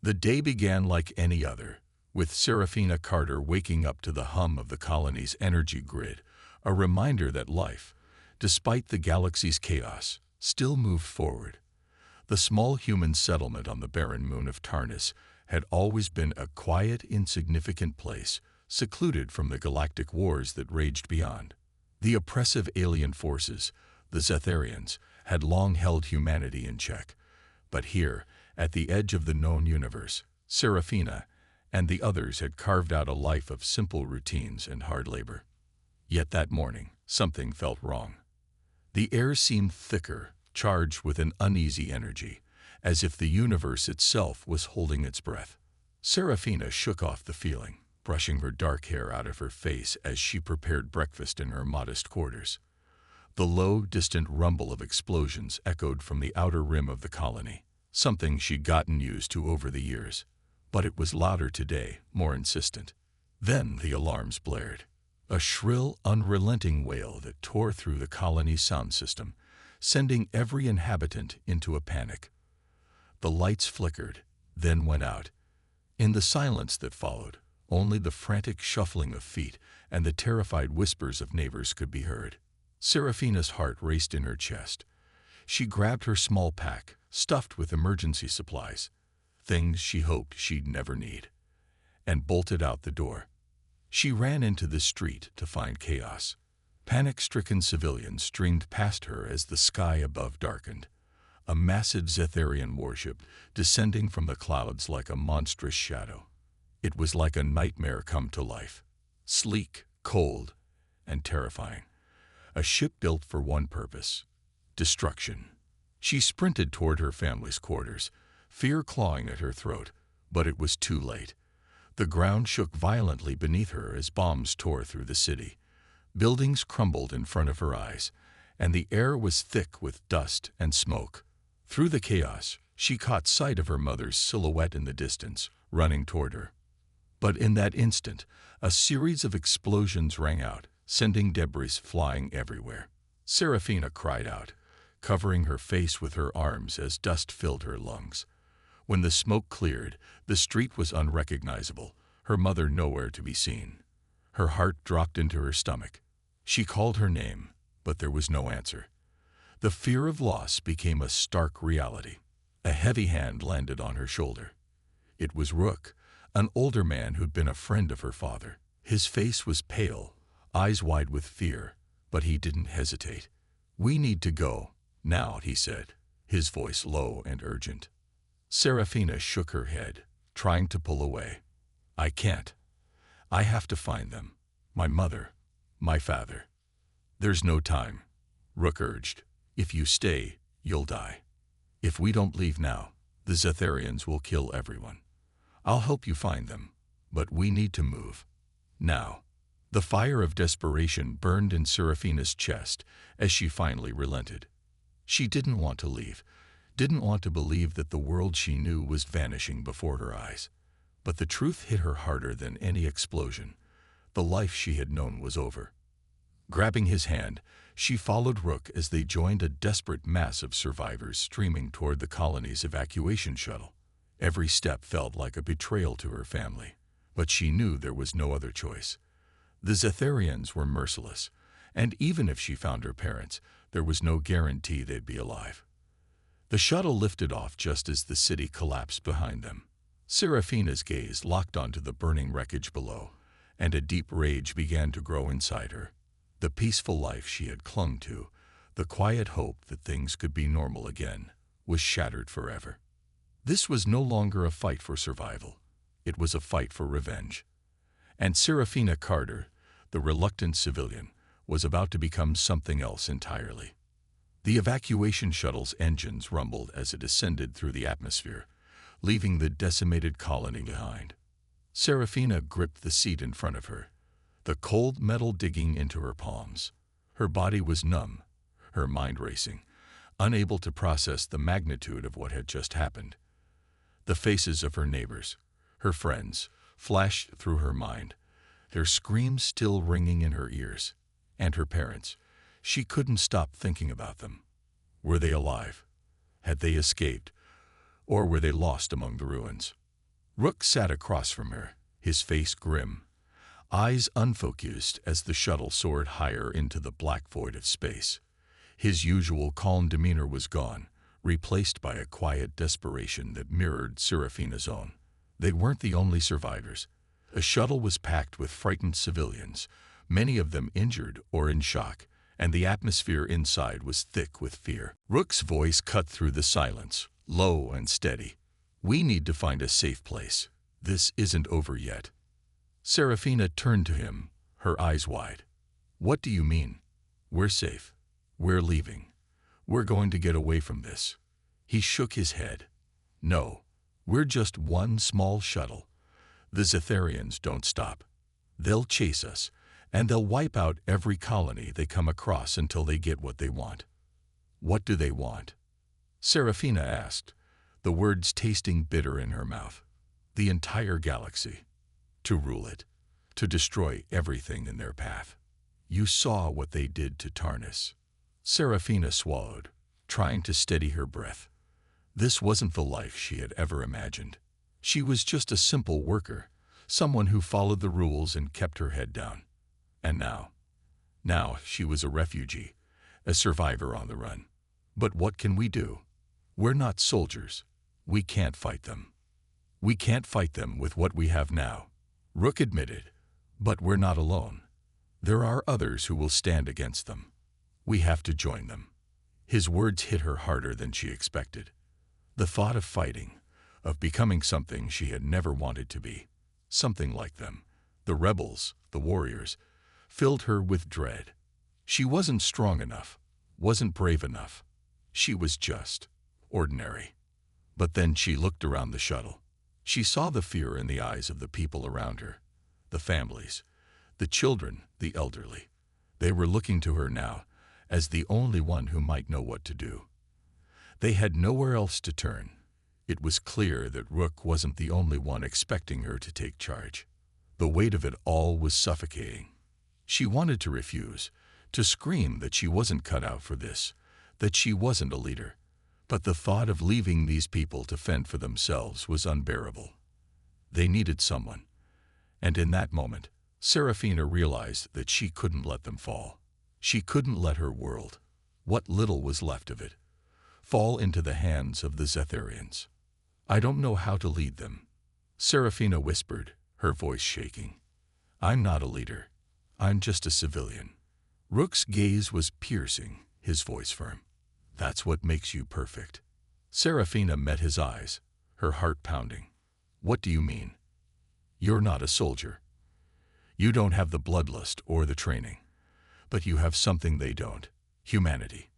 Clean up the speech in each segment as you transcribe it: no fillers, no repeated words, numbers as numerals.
The day began like any other, with Serafina Carter waking up to the hum of the colony's energy grid, a reminder that life, despite the galaxy's chaos, still moved forward. The small human settlement on the barren moon of Tarnis had always been a quiet, insignificant place, secluded from the galactic wars that raged beyond. The oppressive alien forces, the Zetharians, had long held humanity in check. But here, at the edge of the known universe, Serafina and the others had carved out a life of simple routines and hard labor. Yet that morning, something felt wrong. The air seemed thicker, charged with an uneasy energy, as if the universe itself was holding its breath. Serafina shook off the feeling, brushing her dark hair out of her face as she prepared breakfast in her modest quarters. The low, distant rumble of explosions echoed from the outer rim of the colony, something she'd gotten used to over the years. But it was louder today, more insistent. Then the alarms blared, a shrill, unrelenting wail that tore through the colony's sound system, sending every inhabitant into a panic. The lights flickered, then went out. In the silence that followed, only the frantic shuffling of feet and the terrified whispers of neighbors could be heard. Serafina's heart raced in her chest. She grabbed her small pack, stuffed with emergency supplies, things she hoped she'd never need, and bolted out the door. She ran into the street to find chaos. Panic-stricken civilians streamed past her as the sky above darkened, a massive Zetharian warship descending from the clouds like a monstrous shadow. It was like a nightmare come to life, sleek, cold, and terrifying. A ship built for one purpose: destruction. She sprinted toward her family's quarters, fear clawing at her throat, but it was too late. The ground shook violently beneath her as bombs tore through the city. Buildings crumbled in front of her eyes, and the air was thick with dust and smoke. Through the chaos, she caught sight of her mother's silhouette in the distance, running toward her. But in that instant, a series of explosions rang out, sending debris flying everywhere. Serafina cried out, covering her face with her arms as dust filled her lungs. When the smoke cleared, the street was unrecognizable, her mother nowhere to be seen. Her heart dropped into her stomach. She called her name, but there was no answer. The fear of loss became a stark reality. A heavy hand landed on her shoulder. It was Rook, an older man who'd been a friend of her father. His face was pale, eyes wide with fear, but he didn't hesitate. "We need to go, now," he said, his voice low and urgent. Serafina shook her head, trying to pull away. "I can't. I have to find them. My mother, my father." "There's no time," Rook urged. "If you stay, you'll die. If we don't leave now, the Zetharians will kill everyone. I'll help you find them, but we need to move. Now." The fire of desperation burned in Serafina's chest as she finally relented. She didn't want to leave, didn't want to believe that the world she knew was vanishing before her eyes. But the truth hit her harder than any explosion. The life she had known was over. Grabbing his hand, she followed Rook as they joined a desperate mass of survivors streaming toward the colony's evacuation shuttle. Every step felt like a betrayal to her family, but she knew there was no other choice. The Zetharians were merciless, and even if she found her parents, there was no guarantee they'd be alive. The shuttle lifted off just as the city collapsed behind them. Serafina's gaze locked onto the burning wreckage below, and a deep rage began to grow inside her. The peaceful life she had clung to, the quiet hope that things could be normal again, was shattered forever. This was no longer a fight for survival. It was a fight for revenge. And Serafina Carter, the reluctant civilian, was about to become something else entirely. The evacuation shuttle's engines rumbled as it ascended through the atmosphere, leaving the decimated colony behind. Serafina gripped the seat in front of her, the cold metal digging into her palms. Her body was numb, her mind racing, unable to process the magnitude of what had just happened. The faces of her neighbors, her friends, flashed through her mind, their screams still ringing in her ears. And her parents. She couldn't stop thinking about them. Were they alive? Had they escaped? Or were they lost among the ruins? Rook sat across from her, his face grim, eyes unfocused as the shuttle soared higher into the black void of space. His usual calm demeanor was gone, replaced by a quiet desperation that mirrored Serafina's own. They weren't the only survivors. A shuttle was packed with frightened civilians, many of them injured or in shock, and the atmosphere inside was thick with fear. Rook's voice cut through the silence, low and steady. "We need to find a safe place. This isn't over yet." Serafina turned to him, her eyes wide. "What do you mean? We're safe. We're leaving. We're going to get away from this." He shook his head. "No, we're just one small shuttle. The Zetharians don't stop. They'll chase us, and they'll wipe out every colony they come across until they get what they want." "What do they want?" Serafina asked, the words tasting bitter in her mouth. "The entire galaxy. To rule it. To destroy everything in their path. You saw what they did to Tarnus." Serafina swallowed, trying to steady her breath. This wasn't the life she had ever imagined. She was just a simple worker, someone who followed the rules and kept her head down. And now she was a refugee, a survivor on the run. "But what can we do? We're not soldiers. We can't fight them. We can't fight them with what we have now," Rook admitted. "But we're not alone. There are others who will stand against them. We have to join them." His words hit her harder than she expected. The thought of fighting, of becoming something she had never wanted to be, something like them, the rebels, the warriors, filled her with dread. She wasn't strong enough, wasn't brave enough. She was just ordinary. But then she looked around the shuttle. She saw the fear in the eyes of the people around her, the families, the children, the elderly. They were looking to her now as the only one who might know what to do. They had nowhere else to turn. It was clear that Rook wasn't the only one expecting her to take charge. The weight of it all was suffocating. She wanted to refuse, to scream that she wasn't cut out for this, that she wasn't a leader. But the thought of leaving these people to fend for themselves was unbearable. They needed someone. And in that moment, Serafina realized that she couldn't let them fall. She couldn't let her world, what little was left of it, fall into the hands of the Zetharians. "I don't know how to lead them," Serafina whispered, her voice shaking. "I'm not a leader. I'm just a civilian." Rook's gaze was piercing, his voice firm. "That's what makes you perfect." Serafina met his eyes, her heart pounding. "What do you mean? You're not a soldier. You don't have the bloodlust or the training. But you have something they don't, humanity.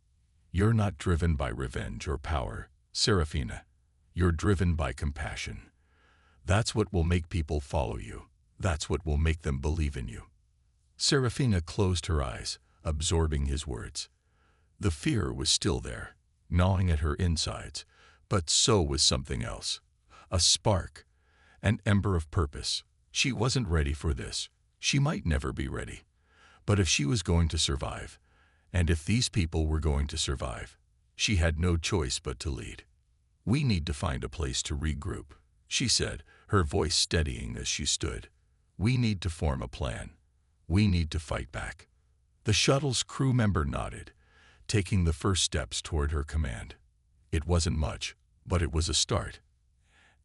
You're not driven by revenge or power, Serafina. You're driven by compassion. That's what will make people follow you. That's what will make them believe in you." Serafina closed her eyes, absorbing his words. The fear was still there, gnawing at her insides, but so was something else. A spark, an ember of purpose. She wasn't ready for this. She might never be ready. But if she was going to survive, and if these people were going to survive, she had no choice but to lead. "We need to find a place to regroup," she said, her voice steadying as she stood. "We need to form a plan. We need to fight back." The shuttle's crew member nodded, taking the first steps toward her command. It wasn't much, but it was a start.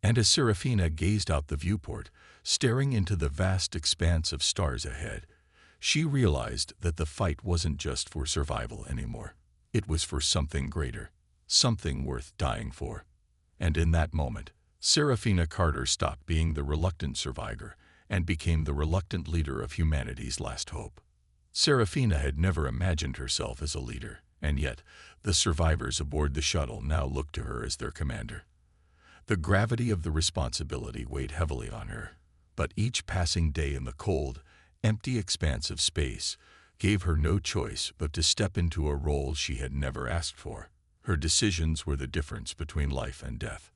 And as Serafina gazed out the viewport, staring into the vast expanse of stars ahead, she realized that the fight wasn't just for survival anymore. It was for something greater, something worth dying for. And in that moment, Serafina Carter stopped being the reluctant survivor and became the reluctant leader of humanity's last hope. Serafina had never imagined herself as a leader, and yet the survivors aboard the shuttle now looked to her as their commander. The gravity of the responsibility weighed heavily on her, but each passing day in the cold, empty expanse of space gave her no choice but to step into a role she had never asked for. Her decisions were the difference between life and death.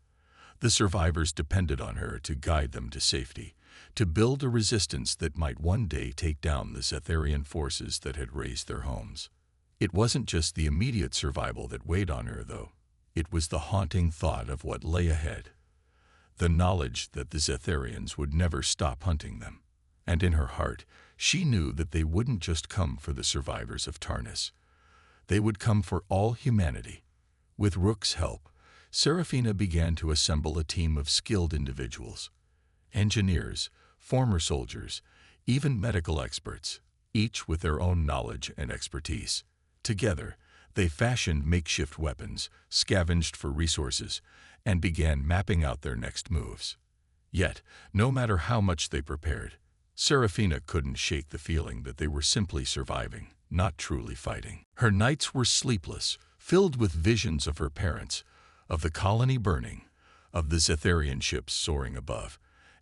The survivors depended on her to guide them to safety, to build a resistance that might one day take down the Zetharian forces that had razed their homes. It wasn't just the immediate survival that weighed on her, though. It was the haunting thought of what lay ahead. the knowledge that the Zetharians would never stop hunting them. And in her heart, she knew that they wouldn't just come for the survivors of Tarnus. They would come for all humanity. With Rook's help, Seraphina began to assemble a team of skilled individuals. Engineers, former soldiers, even medical experts, each with their own knowledge and expertise. Together, they fashioned makeshift weapons, scavenged for resources, and began mapping out their next moves. Yet, no matter how much they prepared, Seraphina couldn't shake the feeling that they were simply surviving, not truly fighting. Her nights were sleepless, filled with visions of her parents, of the colony burning, of the Zetharian ships soaring above,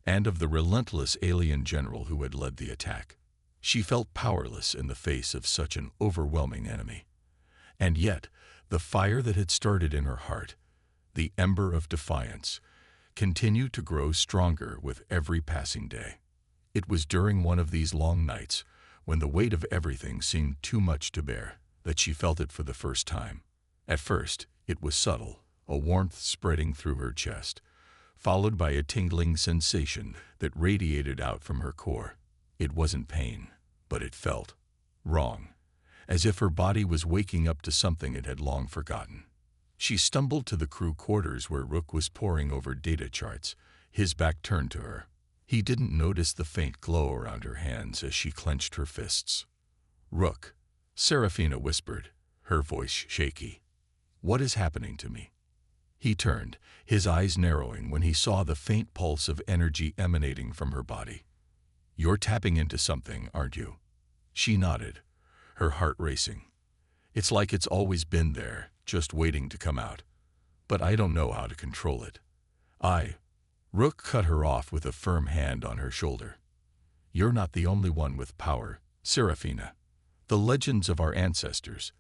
and of the relentless alien general who had led the attack. She felt powerless in the face of such an overwhelming enemy. And yet, the fire that had started in her heart, the ember of defiance, continued to grow stronger with every passing day. It was during one of these long nights, when the weight of everything seemed too much to bear, that she felt it for the first time. At first, it was subtle, a warmth spreading through her chest, followed by a tingling sensation that radiated out from her core. It wasn't pain, but it felt wrong, as if her body was waking up to something it had long forgotten. She stumbled to the crew quarters where Rook was poring over data charts, his back turned to her. He didn't notice the faint glow around her hands as she clenched her fists. "Rook," Seraphina whispered, her voice shaky. "What is happening to me?" He turned, his eyes narrowing when he saw the faint pulse of energy emanating from her body. "You're tapping into something, aren't you?" She nodded, her heart racing. "It's like it's always been there, just waiting to come out. But I don't know how to control it." Rook cut her off with a firm hand on her shoulder. "You're not the only one with power, Seraphina. The legends of our ancestors,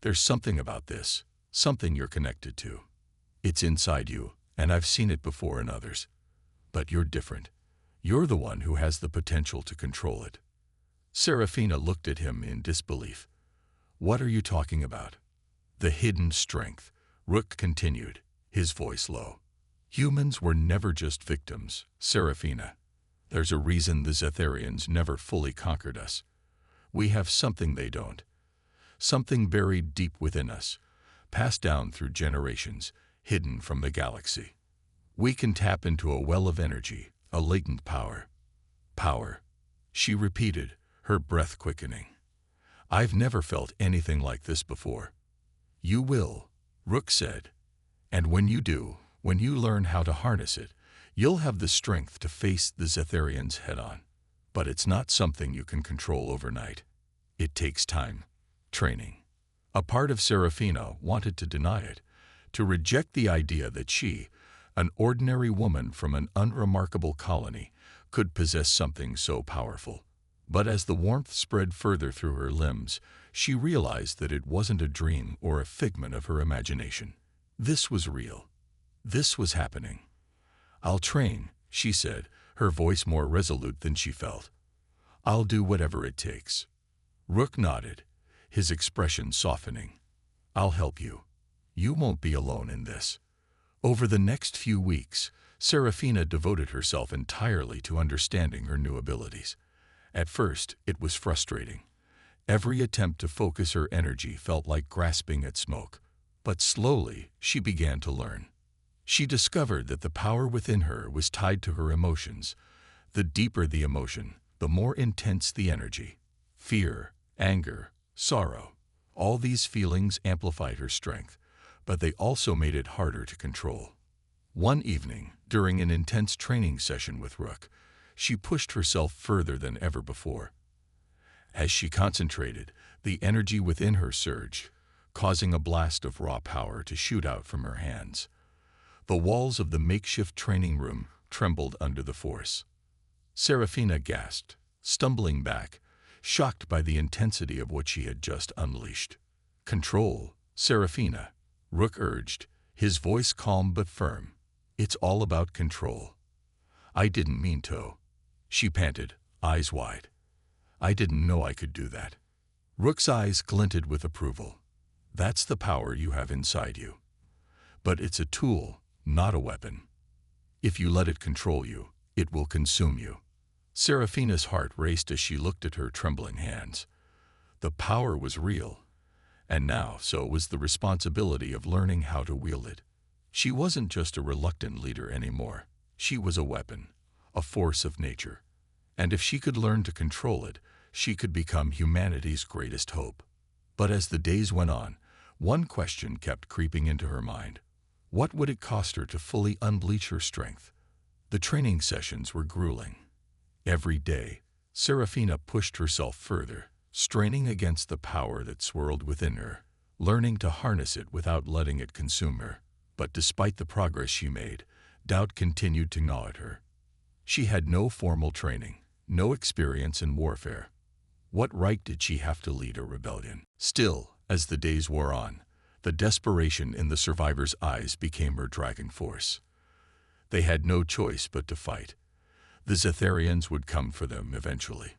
there's something about this, something you're connected to. It's inside you, and I've seen it before in others. But you're different. You're the one who has the potential to control it." Seraphina looked at him in disbelief. "What are you talking about?" "The hidden strength," Rook continued, his voice low. "Humans were never just victims, Seraphina. There's a reason the Zetharians never fully conquered us. We have something they don't. Something buried deep within us, passed down through generations, hidden from the galaxy. We can tap into a well of energy, a latent power." "Power," she repeated, her breath quickening. "I've never felt anything like this before." "You will," Rook said. "And when you do, when you learn how to harness it, you'll have the strength to face the Zetharians head-on. But it's not something you can control overnight. It takes time, training." A part of Seraphina wanted to deny it, to reject the idea that she, an ordinary woman from an unremarkable colony, could possess something so powerful. But as the warmth spread further through her limbs, she realized that it wasn't a dream or a figment of her imagination. This was real. This was happening. "I'll train," she said, her voice more resolute than she felt. "I'll do whatever it takes." Rook nodded, his expression softening. "I'll help you. You won't be alone in this." Over the next few weeks, Seraphina devoted herself entirely to understanding her new abilities. At first, it was frustrating. Every attempt to focus her energy felt like grasping at smoke. But slowly, she began to learn. She discovered that the power within her was tied to her emotions. The deeper the emotion, the more intense the energy. Fear, anger, sorrow, all these feelings amplified her strength, but they also made it harder to control. One evening, during an intense training session with Rook, she pushed herself further than ever before. As she concentrated, the energy within her surged, causing a blast of raw power to shoot out from her hands. The walls of the makeshift training room trembled under the force. Seraphina gasped, stumbling back, shocked by the intensity of what she had just unleashed. "Control, Seraphina," Rook urged, his voice calm but firm. "It's all about control." "I didn't mean to," she panted, eyes wide. "I didn't know I could do that." Rook's eyes glinted with approval. "That's the power you have inside you. But it's a tool, not a weapon. If you let it control you, it will consume you. Serafina's heart raced as she looked at her trembling hands. The power was real, and now so was the responsibility of learning how to wield it. She wasn't just a reluctant leader anymore. She was a weapon, a force of nature. And if she could learn to control it, she could become humanity's greatest hope. But as the days went on, one question kept creeping into her mind. What would it cost her to fully unleash her strength? The training sessions were grueling. Every day, Serafina pushed herself further, straining against the power that swirled within her, learning to harness it without letting it consume her. But despite the progress she made, doubt continued to gnaw at her. She had no formal training, no experience in warfare. What right did she have to lead a rebellion? Still, as the days wore on, the desperation in the survivors' eyes became her driving force. They had no choice but to fight. The Zetharians would come for them eventually.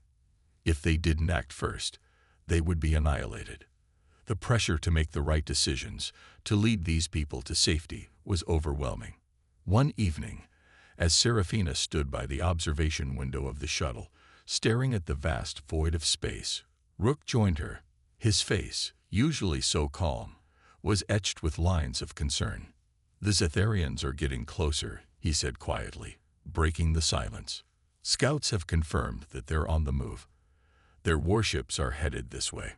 If they didn't act first, they would be annihilated. The pressure to make the right decisions, to lead these people to safety, was overwhelming. One evening, as Serafina stood by the observation window of the shuttle, staring at the vast void of space, Rook joined her. His face, usually so calm, was etched with lines of concern. "The Zetharians are getting closer," he said quietly, breaking the silence. "Scouts have confirmed that they're on the move. Their warships are headed this way."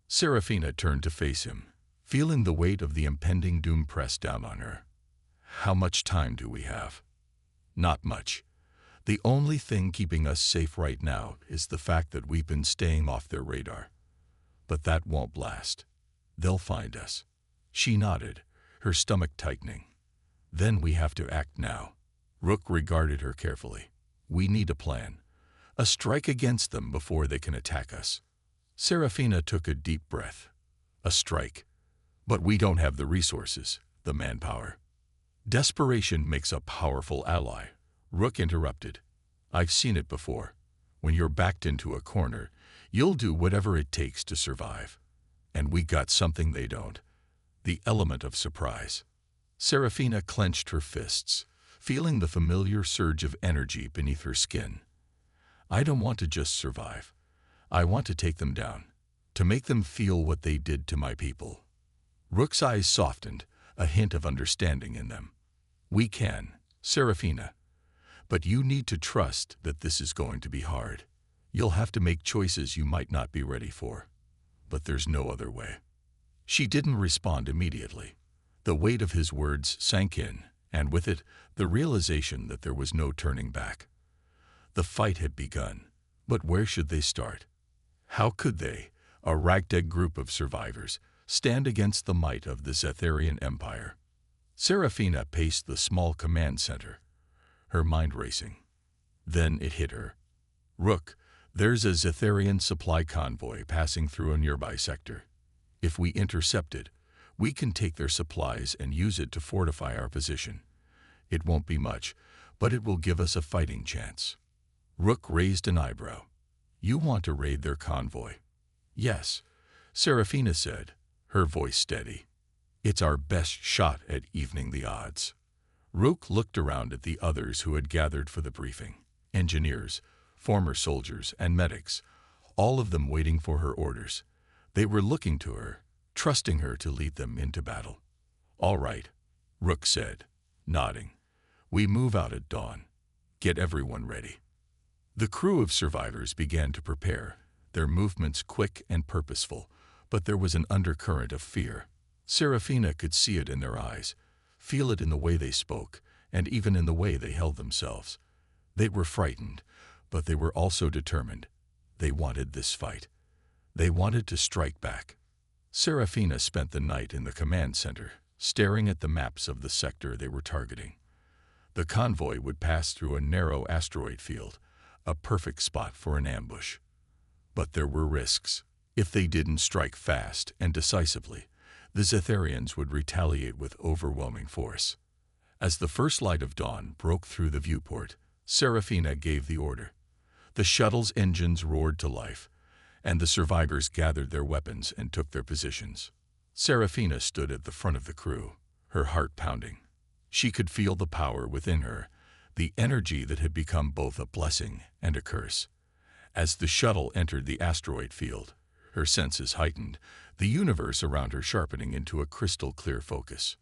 Serafina turned to face him, feeling the weight of the impending doom press down on her. "How much time do we have?" "Not much. The only thing keeping us safe right now is the fact that we've been staying off their radar. But that won't last. They'll find us." She nodded, her stomach tightening. "Then we have to act now." Rook regarded her carefully. "We need a plan. A strike against them before they can attack us." Serafina took a deep breath. "A strike. But we don't have the resources, the manpower." "Desperation makes a powerful ally," Rook interrupted. "I've seen it before. When you're backed into a corner, you'll do whatever it takes to survive. And we got something they don't. The element of surprise." Serafina clenched her fists, feeling the familiar surge of energy beneath her skin. "I don't want to just survive. I want to take them down, to make them feel what they did to my people." Rook's eyes softened, a hint of understanding in them. "We can, Serafina. But you need to trust that this is going to be hard. You'll have to make choices you might not be ready for. But there's no other way." She didn't respond immediately. The weight of his words sank in, and with it, the realization that there was no turning back. The fight had begun, but where should they start? How could they, a ragtag group of survivors, stand against the might of the Zetharian Empire? Serafina paced the small command center, her mind racing. Then it hit her. "Rook, there's a Zetharian supply convoy passing through a nearby sector. If we intercept it, we can take their supplies and use it to fortify our position. It won't be much, but it will give us a fighting chance." Rook raised an eyebrow. "You want to raid their convoy?" "Yes," Serafina said, her voice steady. "It's our best shot at evening the odds." Rook looked around at the others who had gathered for the briefing. Engineers, former soldiers, and medics, all of them waiting for her orders. They were looking to her, trusting her to lead them into battle. "All right," Rook said, nodding. "We move out at dawn. Get everyone ready." The crew of survivors began to prepare, their movements quick and purposeful, but there was an undercurrent of fear. Serafina could see it in their eyes, feel it in the way they spoke, and even in the way they held themselves. They were frightened, but they were also determined. They wanted this fight. They wanted to strike back. Serafina spent the night in the command center, staring at the maps of the sector they were targeting. The convoy would pass through a narrow asteroid field, a perfect spot for an ambush. But there were risks. If they didn't strike fast and decisively, the Zetharians would retaliate with overwhelming force. As the first light of dawn broke through the viewport, Serafina gave the order. The shuttle's engines roared to life, and the survivors gathered their weapons and took their positions. Serafina stood at the front of the crew, her heart pounding. She could feel the power within her, the energy that had become both a blessing and a curse. As the shuttle entered the asteroid field, her senses heightened, the universe around her sharpening into a crystal-clear focus.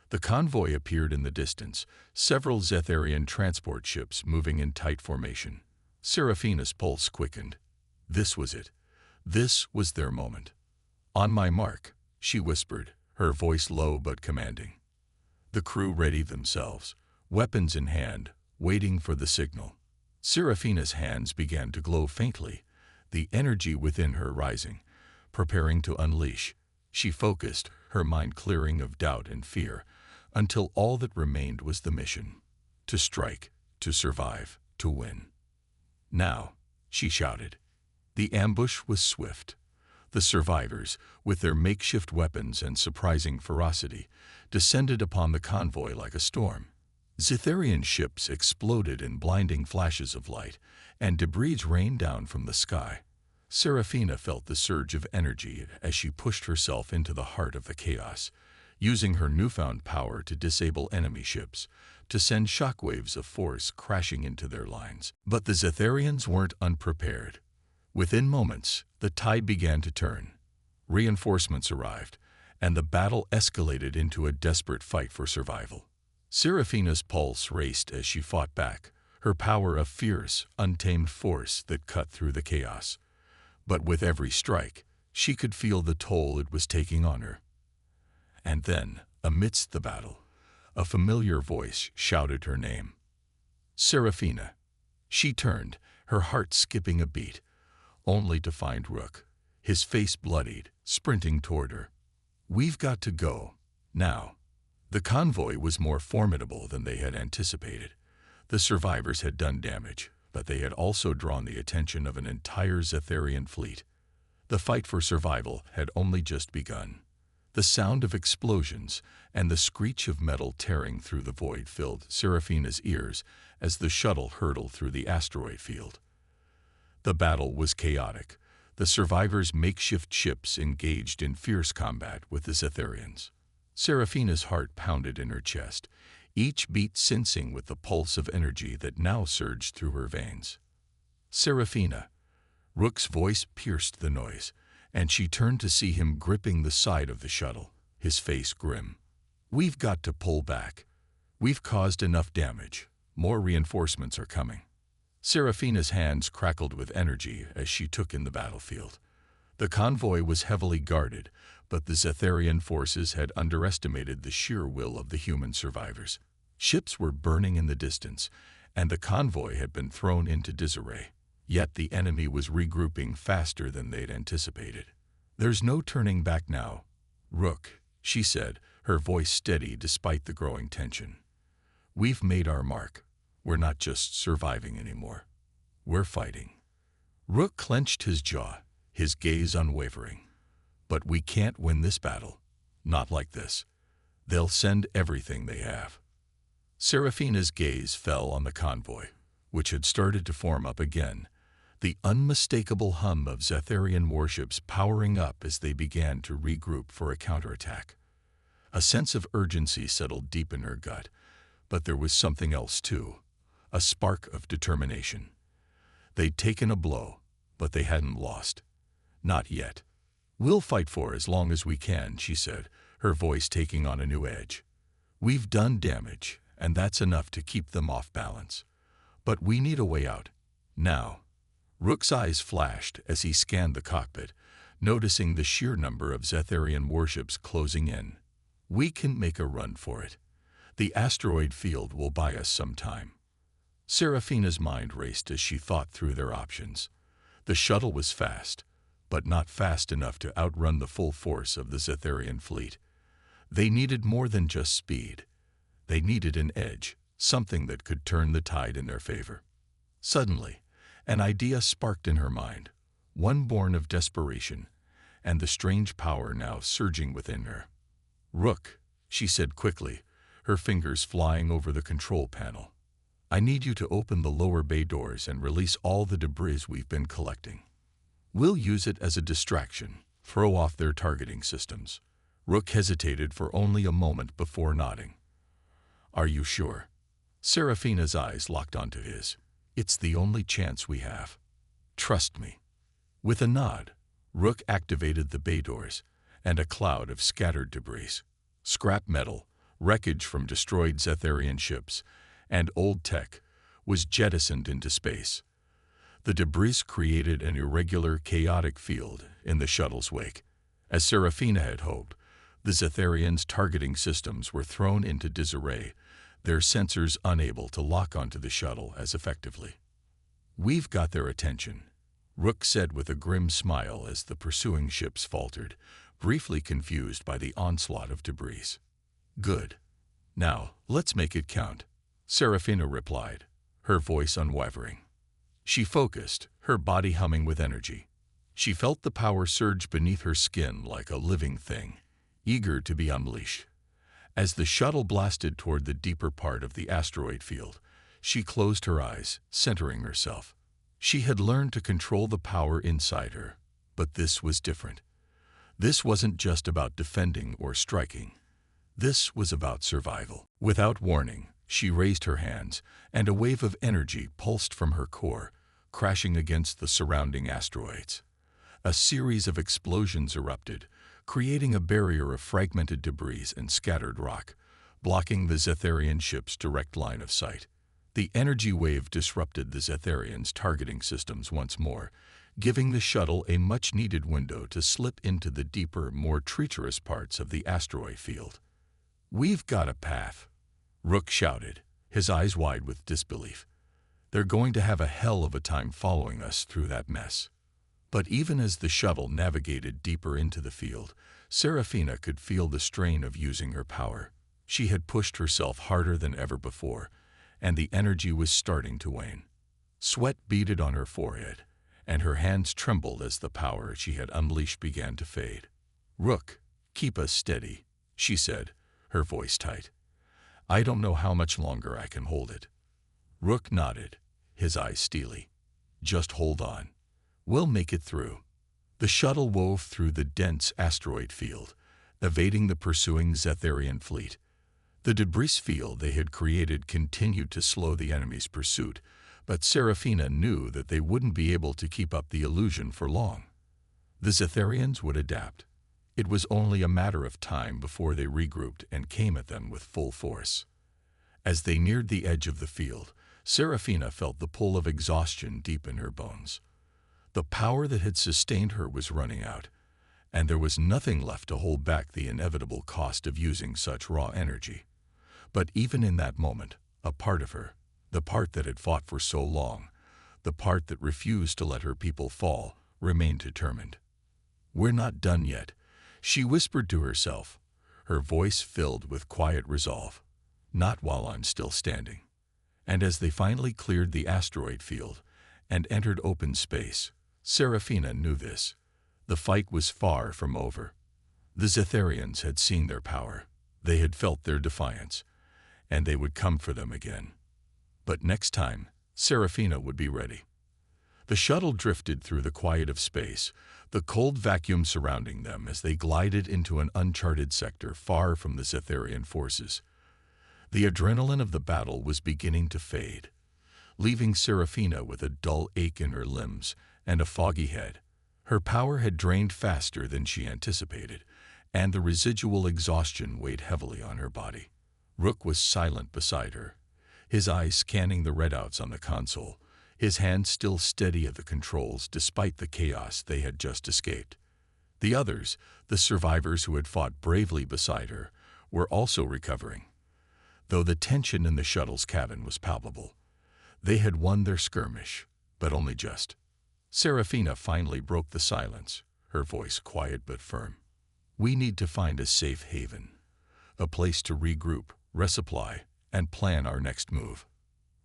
The convoy appeared in the distance, several Zetharian transport ships moving in tight formation. Seraphina's pulse quickened. This was it. This was their moment. "On my mark," she whispered, her voice low but commanding. The crew readied themselves, weapons in hand, waiting for the signal. Seraphina's hands began to glow faintly, the energy within her rising, preparing to unleash. She focused, her mind clearing of doubt and fear, until all that remained was the mission. To strike, to survive, to win. "Now," she shouted. The ambush was swift. The survivors, with their makeshift weapons and surprising ferocity, descended upon the convoy like a storm. Zetharian ships exploded in blinding flashes of light, and debris rained down from the sky. Seraphina felt the surge of energy as she pushed herself into the heart of the chaos, using her newfound power to disable enemy ships, to send shockwaves of force crashing into their lines. But the Zetharians weren't unprepared. Within moments, the tide began to turn. Reinforcements arrived, and the battle escalated into a desperate fight for survival. Seraphina's pulse raced as she fought back, her power a fierce, untamed force that cut through the chaos. But with every strike, she could feel the toll it was taking on her. And then, amidst the battle, a familiar voice shouted her name. "Seraphina." She turned, her heart skipping a beat, only to find Rook, his face bloodied, sprinting toward her. "We've got to go, now." The convoy was more formidable than they had anticipated. The survivors had done damage, but they had also drawn the attention of an entire Zetharian fleet. The fight for survival had only just begun. The sound of explosions and the screech of metal tearing through the void filled Seraphina's ears as the shuttle hurtled through the asteroid field. The battle was chaotic. The survivors' makeshift ships engaged in fierce combat with the Zetharians. Seraphina's heart pounded in her chest, each beat sensing with the pulse of energy that now surged through her veins. "Seraphina." Rook's voice pierced the noise, and she turned to see him gripping the side of the shuttle, his face grim. "We've got to pull back. We've caused enough damage. More reinforcements are coming." Seraphina's hands crackled with energy as she took in the battlefield. The convoy was heavily guarded, but the Zetharian forces had underestimated the sheer will of the human survivors. Ships were burning in the distance, and the convoy had been thrown into disarray. Yet the enemy was regrouping faster than they'd anticipated. "There's no turning back now, Rook," she said, her voice steady despite the growing tension. "We've made our mark. We're not just surviving anymore. We're fighting." Rook clenched his jaw, his gaze unwavering. "But we can't win this battle. Not like this. They'll send everything they have." Seraphina's gaze fell on the convoy, which had started to form up again, the unmistakable hum of Zetharian warships powering up as they began to regroup for a counterattack. A sense of urgency settled deep in her gut, but there was something else too, a spark of determination. They'd taken a blow, but they hadn't lost. Not yet. "We'll fight for as long as we can," she said, her voice taking on a new edge. "We've done damage, and that's enough to keep them off balance. But we need a way out. Now." Rook's eyes flashed as he scanned the cockpit, noticing the sheer number of Zetharian warships closing in. "We can make a run for it. The asteroid field will buy us some time." Seraphina's mind raced as she thought through their options. The shuttle was fast, but not fast enough to outrun the full force of the Zetharian fleet. They needed more than just speed. They needed an edge, something that could turn the tide in their favor. Suddenly, an idea sparked in her mind, one born of desperation, and the strange power now surging within her. "Rook," she said quickly, her fingers flying over the control panel. "I need you to open the lower bay doors and release all the debris we've been collecting. We'll use it as a distraction, throw off their targeting systems." Rook hesitated for only a moment before nodding. "Are you sure?" Seraphina's eyes locked onto his. It's the only chance we have. Trust me. With a nod, Rook activated the bay doors, and a cloud of scattered debris, scrap metal, wreckage from destroyed Zetharian ships, and old tech was jettisoned into space. The debris created an irregular, chaotic field in the shuttle's wake. As Seraphina had hoped, the Zetharians' targeting systems were thrown into disarray, their sensors unable to lock onto the shuttle as effectively. We've got their attention, Rook said with a grim smile as the pursuing ships faltered, briefly confused by the onslaught of debris. Good. Now, let's make it count, Seraphina replied, her voice unwavering. She focused, her body humming with energy. She felt the power surge beneath her skin like a living thing, eager to be unleashed. As the shuttle blasted toward the deeper part of the asteroid field, she closed her eyes, centering herself. She had learned to control the power inside her, but this was different. This wasn't just about defending or striking. This was about survival. Without warning, she raised her hands, and a wave of energy pulsed from her core, crashing against the surrounding asteroids. A series of explosions erupted, creating a barrier of fragmented debris and scattered rock, blocking the Zetharian ship's direct line of sight. The energy wave disrupted the Zetharians' targeting systems once more, giving the shuttle a much-needed window to slip into the deeper, more treacherous parts of the asteroid field. We've got a path, Rook shouted, his eyes wide with disbelief. They're going to have a hell of a time following us through that mess. But even as the shuttle navigated deeper into the field, Seraphina could feel the strain of using her power. She had pushed herself harder than ever before, and the energy was starting to wane. Sweat beaded on her forehead, and her hands trembled as the power she had unleashed began to fade. Rook, keep us steady, she said, her voice tight. I don't know how much longer I can hold it. Rook nodded, his eyes steely. Just hold on. We'll make it through. The shuttle wove through the dense asteroid field, evading the pursuing Zetharian fleet. The debris field they had created continued to slow the enemy's pursuit, but Seraphina knew that they wouldn't be able to keep up the illusion for long. The Zetharians would adapt. It was only a matter of time before they regrouped and came at them with full force. As they neared the edge of the field, Seraphina felt the pull of exhaustion deep in her bones. The power that had sustained her was running out, and there was nothing left to hold back the inevitable cost of using such raw energy. But even in that moment, a part of her, the part that had fought for so long, the part that refused to let her people fall, remained determined. We're not done yet, she whispered to herself, her voice filled with quiet resolve. Not while I'm still standing. And as they finally cleared the asteroid field and entered open space, Seraphina knew this. The fight was far from over. The Zetharians had seen their power. They had felt their defiance, and they would come for them again. But next time, Seraphina would be ready. The shuttle drifted through the quiet of space, the cold vacuum surrounding them as they glided into an uncharted sector far from the Zetharian forces. The adrenaline of the battle was beginning to fade, leaving Seraphina with a dull ache in her limbs and a foggy head. Her power had drained faster than she anticipated, and the residual exhaustion weighed heavily on her body. Rook was silent beside her, his eyes scanning the readouts on the console, his hands still steady at the controls despite the chaos they had just escaped. The others, the survivors who had fought bravely beside her, were also recovering. Though the tension in the shuttle's cabin was palpable, they had won their skirmish, but only just. Seraphina finally broke the silence, her voice quiet but firm. We need to find a safe haven, a place to regroup, resupply, and plan our next move.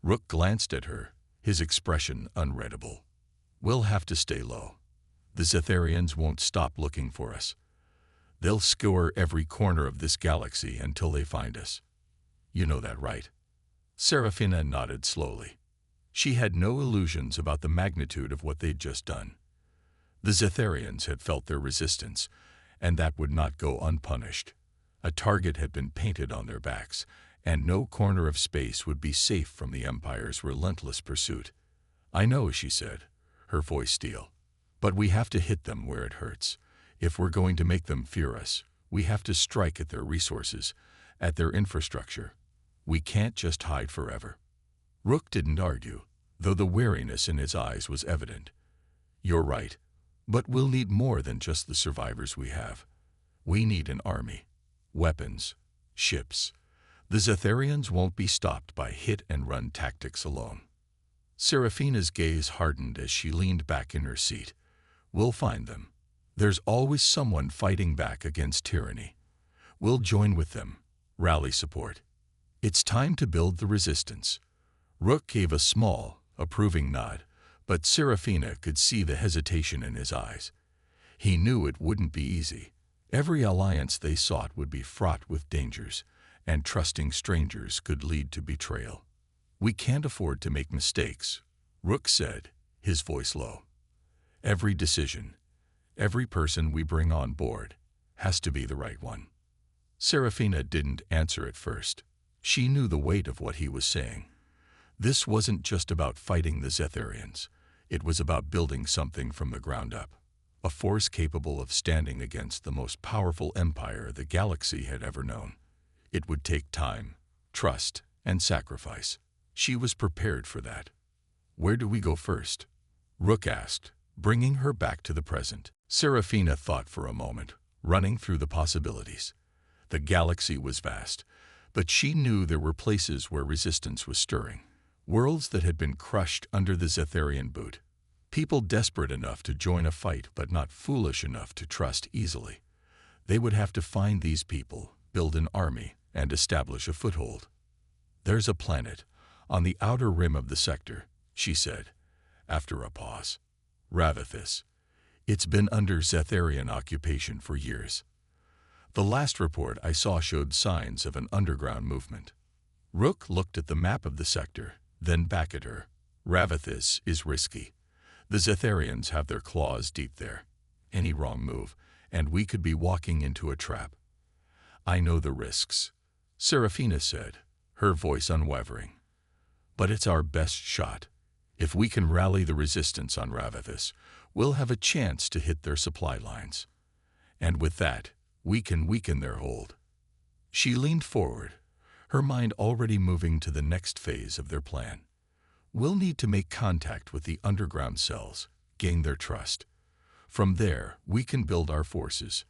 Rook glanced at her, his expression unreadable. We'll have to stay low. The Zetharians won't stop looking for us. They'll scour every corner of this galaxy until they find us. You know that, right? Seraphina nodded slowly. She had no illusions about the magnitude of what they'd just done. The Zetharians had felt their resistance, and that would not go unpunished. A target had been painted on their backs, and no corner of space would be safe from the Empire's relentless pursuit. "I know," she said, her voice steel. "But we have to hit them where it hurts. If we're going to make them fear us, we have to strike at their resources, at their infrastructure. We can't just hide forever." Rook didn't argue, though the wariness in his eyes was evident. "You're right, but we'll need more than just the survivors we have. We need an army, weapons, ships. The Zetharians won't be stopped by hit-and-run tactics alone." Seraphina's gaze hardened as she leaned back in her seat. "We'll find them. There's always someone fighting back against tyranny. We'll join with them, rally support. It's time to build the resistance." Rook gave a small, approving nod, but Seraphina could see the hesitation in his eyes. He knew it wouldn't be easy. Every alliance they sought would be fraught with dangers, and trusting strangers could lead to betrayal. "We can't afford to make mistakes," Rook said, his voice low. "Every decision, every person we bring on board, has to be the right one." Seraphina didn't answer at first. She knew the weight of what he was saying. This wasn't just about fighting the Zetharians. It was about building something from the ground up, a force capable of standing against the most powerful empire the galaxy had ever known. It would take time, trust, and sacrifice. She was prepared for that. "Where do we go first?" Rook asked, bringing her back to the present. Seraphina thought for a moment, running through the possibilities. The galaxy was vast, but she knew there were places where resistance was stirring. Worlds that had been crushed under the Zetharian boot. People desperate enough to join a fight but not foolish enough to trust easily. They would have to find these people, build an army, and establish a foothold. "There's a planet on the outer rim of the sector," she said, after a pause. "Ravithis. It's been under Zetharian occupation for years. The last report I saw showed signs of an underground movement." Rook looked at the map of the sector, then back at her. "Ravithis is risky. The Zetharians have their claws deep there. Any wrong move, and we could be walking into a trap." "I know the risks," Seraphina said, her voice unwavering. "But it's our best shot. If we can rally the resistance on Ravithis, we'll have a chance to hit their supply lines. And with that, we can weaken their hold." She leaned forward, her mind already moving to the next phase of their plan. "We'll need to make contact with the underground cells, gain their trust. From there, we can build our forces."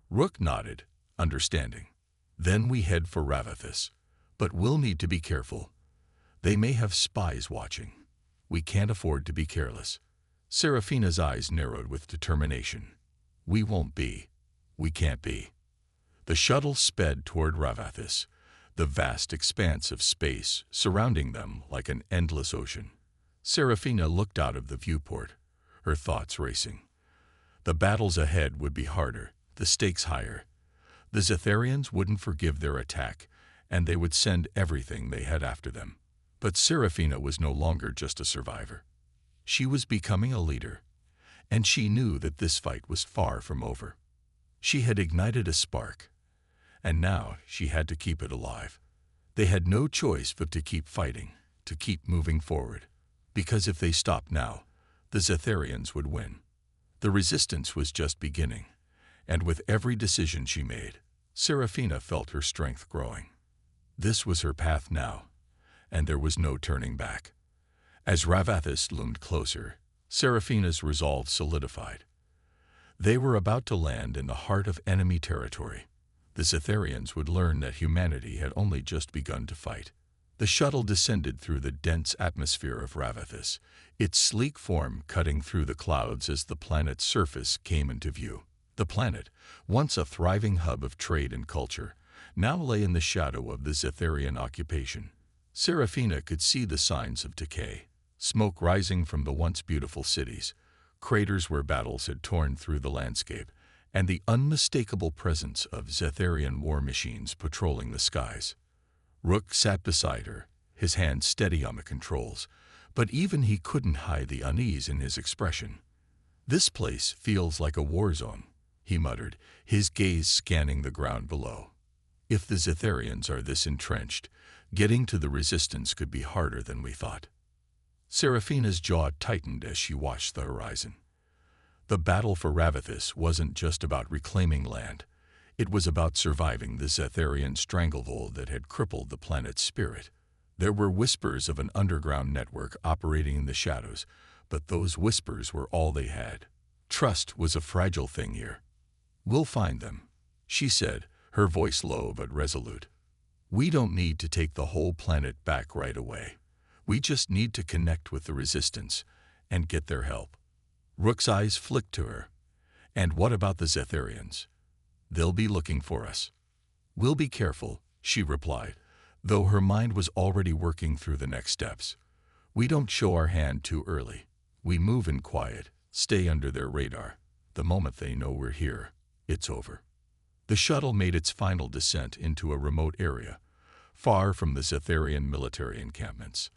Rook nodded, understanding. "Then we head for Ravithis. But we'll need to be careful. They may have spies watching. We can't afford to be careless." Seraphina's eyes narrowed with determination. "We won't be. We can't be." The shuttle sped toward Ravithis, the vast expanse of space surrounding them like an endless ocean. Seraphina looked out of the viewport, her thoughts racing. The battles ahead would be harder, the stakes higher. The Zetharians wouldn't forgive their attack, and they would send everything they had after them. But Seraphina was no longer just a survivor. She was becoming a leader, and she knew that this fight was far from over. She had ignited a spark, and now she had to keep it alive. They had no choice but to keep fighting, to keep moving forward, because if they stopped now, the Zetharians would win. The resistance was just beginning, and with every decision she made, Seraphina felt her strength growing. This was her path now, and there was no turning back. As Ravithis loomed closer, Seraphina's resolve solidified. They were about to land in the heart of enemy territory. The Zetharians would learn that humanity had only just begun to fight. The shuttle descended through the dense atmosphere of Ravithis, its sleek form cutting through the clouds as the planet's surface came into view. The planet, once a thriving hub of trade and culture, now lay in the shadow of the Zetharian occupation. Seraphina could see the signs of decay, smoke rising from the once beautiful cities, craters where battles had torn through the landscape, and the unmistakable presence of Zetharian war machines patrolling the skies. Rook sat beside her, his hand steady on the controls, but even he couldn't hide the unease in his expression. "This place feels like a war zone," he muttered, his gaze scanning the ground below. If the Zetharians are this entrenched, getting to the resistance could be harder than we thought. Seraphina's jaw tightened as she watched the horizon. The battle for Ravithis wasn't just about reclaiming land. It was about surviving the Zetharian stranglehold that had crippled the planet's spirit. There were whispers of an underground network operating in the shadows, but those whispers were all they had. Trust was a fragile thing here. "We'll find them," she said, her voice low but resolute. "We don't need to take the whole planet back right away. We just need to connect with the resistance and get their help." Rook's eyes flicked to her. "And what about the Zetharians? They'll be looking for us." "We'll be careful," she replied, though her mind was already working through the next steps. "We don't show our hand too early. We move in quiet, stay under their radar. The moment they know we're here, it's over." The shuttle made its final descent into a remote area, far from the Zetharian military encampments.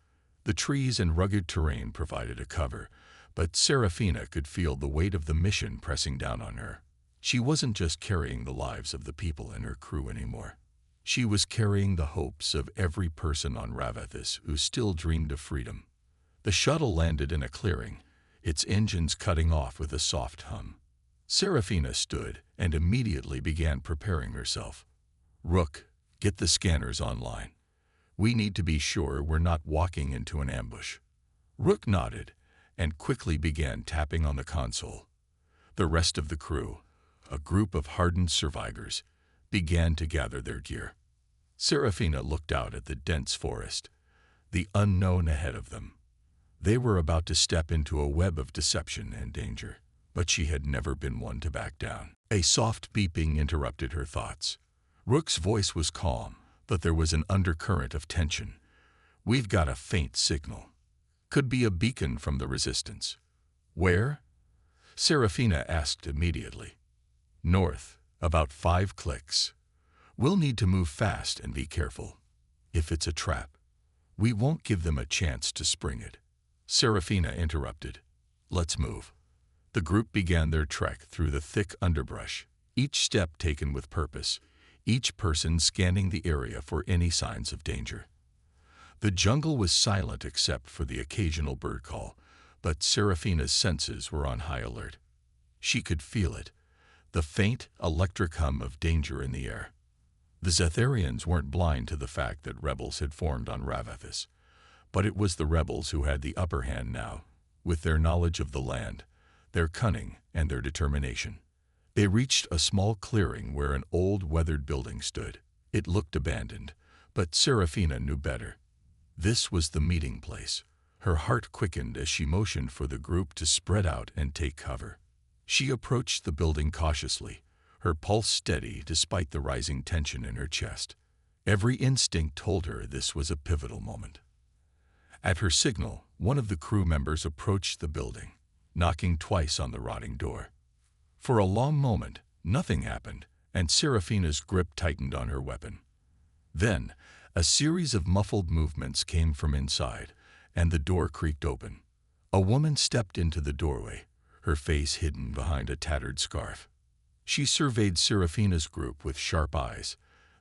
The trees and rugged terrain provided a cover, but Seraphina could feel the weight of the mission pressing down on her. She wasn't just carrying the lives of the people in her crew anymore. She was carrying the hopes of every person on Ravithis who still dreamed of freedom. The shuttle landed in a clearing, its engines cutting off with a soft hum. Seraphina stood and immediately began preparing herself. "Rook, get the scanners online. We need to be sure we're not walking into an ambush." Rook nodded and quickly began tapping on the console. The rest of the crew, a group of hardened survivors, began to gather their gear. Seraphina looked out at the dense forest, the unknown ahead of them. They were about to step into a web of deception and danger, but she had never been one to back down. A soft beeping interrupted her thoughts. Rook's voice was calm, but there was an undercurrent of tension. "We've got a faint signal. Could be a beacon from the resistance." "Where?" Seraphina asked immediately. "North, about 5 clicks. We'll need to move fast and be careful. If it's a trap, we won't give them a chance to spring it." Seraphina interrupted. "Let's move." The group began their trek through the thick underbrush, each step taken with purpose, each person scanning the area for any signs of danger. The jungle was silent except for the occasional bird call, but Seraphina's senses were on high alert. She could feel it, the faint, electric hum of danger in the air. The Zetharians weren't blind to the fact that rebels had formed on Ravithis, but it was the rebels who had the upper hand now, with their knowledge of the land, their cunning, and their determination. They reached a small clearing where an old, weathered building stood. It looked abandoned, but Seraphina knew better. This was the meeting place. Her heart quickened as she motioned for the group to spread out and take cover. She approached the building cautiously, her pulse steady despite the rising tension in her chest. Every instinct told her this was a pivotal moment. At her signal, one of the crew members approached the building, knocking twice on the rotting door. For a long moment, nothing happened, and Seraphina's grip tightened on her weapon. Then, a series of muffled movements came from inside, and the door creaked open. A woman stepped into the doorway, her face hidden behind a tattered scarf. She surveyed Seraphina's group with sharp eyes,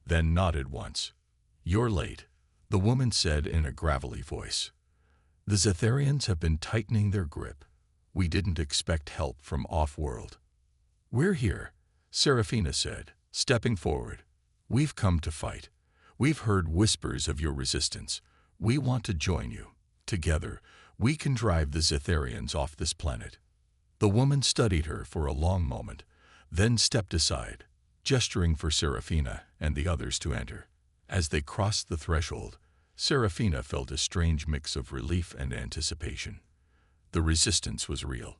then nodded once. "You're late," the woman said in a gravelly voice. "The Zetharians have been tightening their grip. We didn't expect help from off-world." "We're here," Seraphina said, stepping forward. "We've come to fight. We've heard whispers of your resistance. We want to join you. Together, we can drive the Zetharians off this planet." The woman studied her for a long moment, then stepped aside, gesturing for Seraphina and the others to enter. As they crossed the threshold, Seraphina felt a strange mix of relief and anticipation. The resistance was real.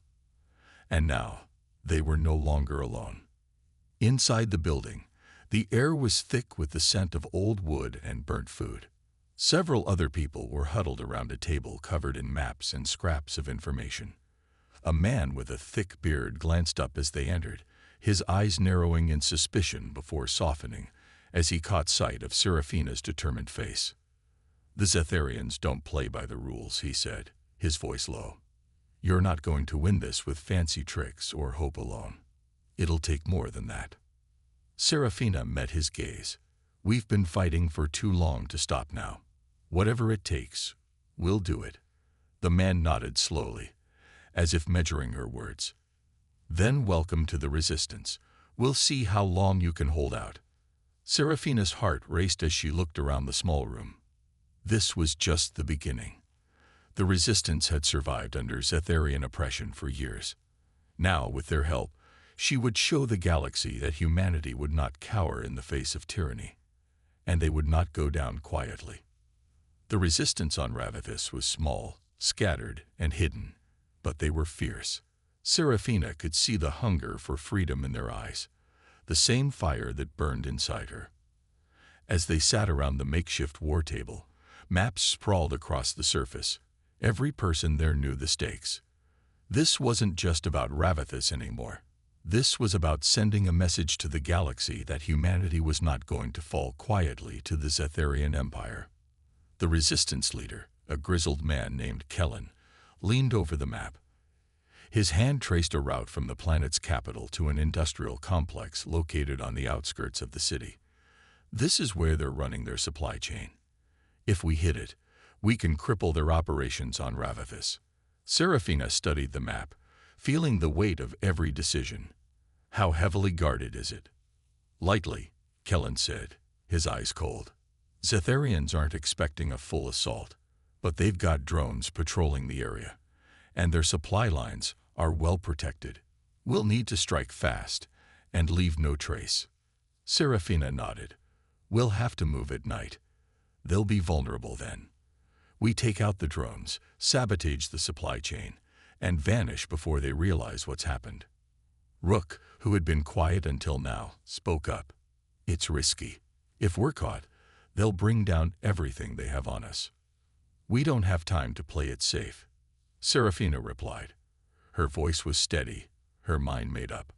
And now, they were no longer alone. Inside the building, the air was thick with the scent of old wood and burnt food. Several other people were huddled around a table covered in maps and scraps of information. A man with a thick beard glanced up as they entered, his eyes narrowing in suspicion before softening as he caught sight of Seraphina's determined face. "The Zetharians don't play by the rules," he said, his voice low. "You're not going to win this with fancy tricks or hope alone. It'll take more than that." Seraphina met his gaze. We've been fighting for too long to stop now. Whatever it takes, we'll do it. The man nodded slowly, as if measuring her words. Then welcome to the resistance. We'll see how long you can hold out. Seraphina's heart raced as she looked around the small room. This was just the beginning. The resistance had survived under Zetharian oppression for years. Now, with their help, she would show the galaxy that humanity would not cower in the face of tyranny, and they would not go down quietly. The resistance on Ravithis was small, scattered, and hidden, but they were fierce. Seraphina could see the hunger for freedom in their eyes, the same fire that burned inside her. As they sat around the makeshift war table, maps sprawled across the surface. Every person there knew the stakes. This wasn't just about Ravithis anymore. This was about sending a message to the galaxy that humanity was not going to fall quietly to the Zetharian Empire. The resistance leader, a grizzled man named Kellen, leaned over the map. His hand traced a route from the planet's capital to an industrial complex located on the outskirts of the city. This is where they're running their supply chain. If we hit it, we can cripple their operations on Ravithis. Seraphina studied the map, feeling the weight of every decision. How heavily guarded is it? Lightly, Kellen said, his eyes cold. Zetharians aren't expecting a full assault, but they've got drones patrolling the area, and their supply lines are well protected. We'll need to strike fast and leave no trace. Seraphina nodded. We'll have to move at night. They'll be vulnerable then. We take out the drones, sabotage the supply chain, and vanish before they realize what's happened. Rook, who had been quiet until now, spoke up. It's risky. If we're caught, they'll bring down everything they have on us. We don't have time to play it safe. Seraphina replied. Her voice was steady, her mind made up.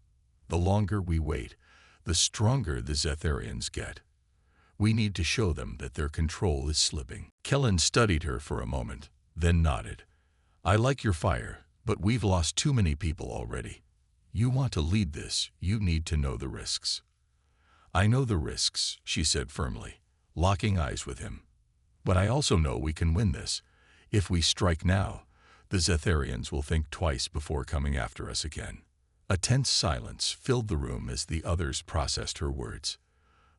The longer we wait, the stronger the Zetharians get. We need to show them that their control is slipping. Kellen studied her for a moment, then nodded. I like your fire, but we've lost too many people already. You want to lead this, you need to know the risks. I know the risks, she said firmly, locking eyes with him. But I also know we can win this. If we strike now, the Zetharians will think twice before coming after us again. A tense silence filled the room as the others processed her words.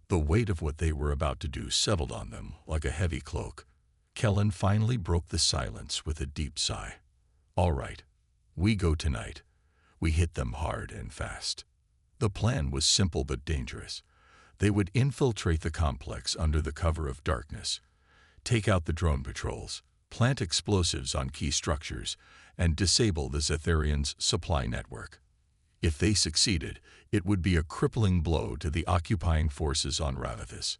The weight of what they were about to do settled on them like a heavy cloak. Kellen finally broke the silence with a deep sigh. All right, we go tonight. We hit them hard and fast. The plan was simple but dangerous. They would infiltrate the complex under the cover of darkness, take out the drone patrols, plant explosives on key structures, and disable the Zetharians' supply network. If they succeeded, it would be a crippling blow to the occupying forces on Ravithis.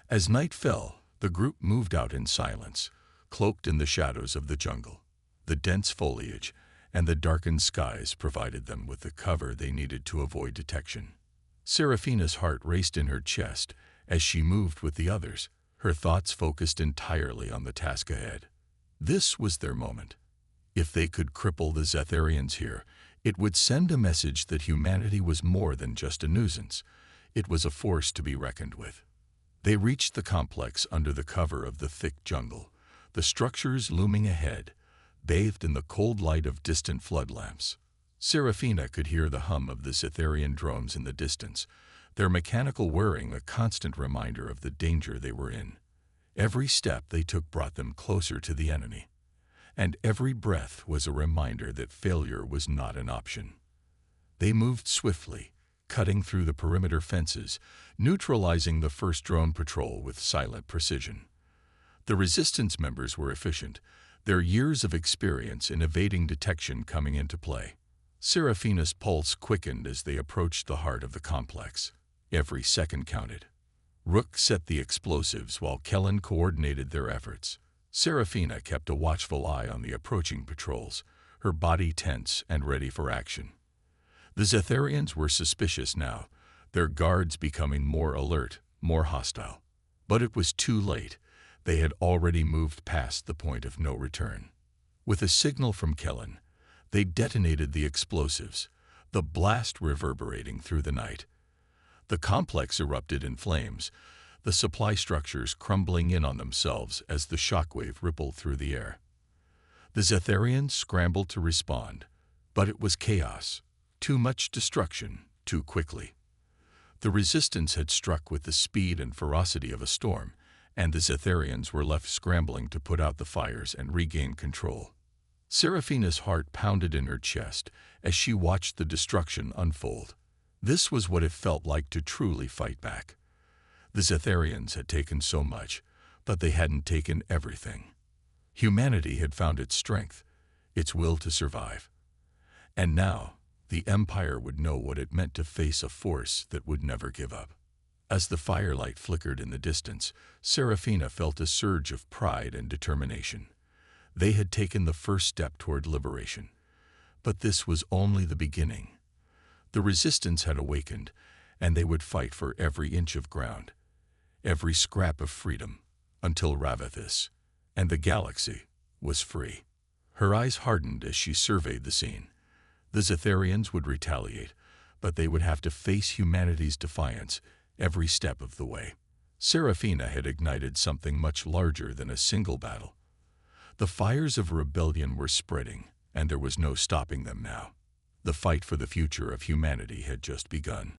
As night fell, the group moved out in silence, cloaked in the shadows of the jungle. The dense foliage and the darkened skies provided them with the cover they needed to avoid detection. Seraphina's heart raced in her chest as she moved with the others, her thoughts focused entirely on the task ahead. This was their moment. If they could cripple the Zetharians here, it would send a message that humanity was more than just a nuisance. It was a force to be reckoned with. They reached the complex under the cover of the thick jungle, the structures looming ahead, bathed in the cold light of distant flood lamps. Seraphina could hear the hum of the Zetharian drones in the distance, their mechanical whirring a constant reminder of the danger they were in. Every step they took brought them closer to the enemy, and every breath was a reminder that failure was not an option. They moved swiftly, cutting through the perimeter fences, neutralizing the first drone patrol with silent precision. The resistance members were efficient, their years of experience in evading detection coming into play. Seraphina's pulse quickened as they approached the heart of the complex. Every second counted. Rook set the explosives while Kellen coordinated their efforts. Seraphina kept a watchful eye on the approaching patrols, her body tense and ready for action. The Zetharians were suspicious now, their guards becoming more alert, more hostile. But it was too late. They had already moved past the point of no return. With a signal from Kellen, they detonated the explosives, the blast reverberating through the night. The complex erupted in flames, the supply structures crumbling in on themselves as the shockwave rippled through the air. The Zetharians scrambled to respond, but it was chaos, too much destruction, too quickly. The resistance had struck with the speed and ferocity of a storm, and the Zetharians were left scrambling to put out the fires and regain control. Seraphina's heart pounded in her chest as she watched the destruction unfold. This was what it felt like to truly fight back. The Zetharians had taken so much, but they hadn't taken everything. Humanity had found its strength, its will to survive. And now, the Empire would know what it meant to face a force that would never give up. As the firelight flickered in the distance, Seraphina felt a surge of pride and determination. They had taken the first step toward liberation. But this was only the beginning. The resistance had awakened, and they would fight for every inch of ground, every scrap of freedom, until Ravithis and the galaxy was free. Her eyes hardened as she surveyed the scene. The Zetharians would retaliate, but they would have to face humanity's defiance every step of the way. Seraphina had ignited something much larger than a single battle. The fires of rebellion were spreading, and there was no stopping them now. The fight for the future of humanity had just begun.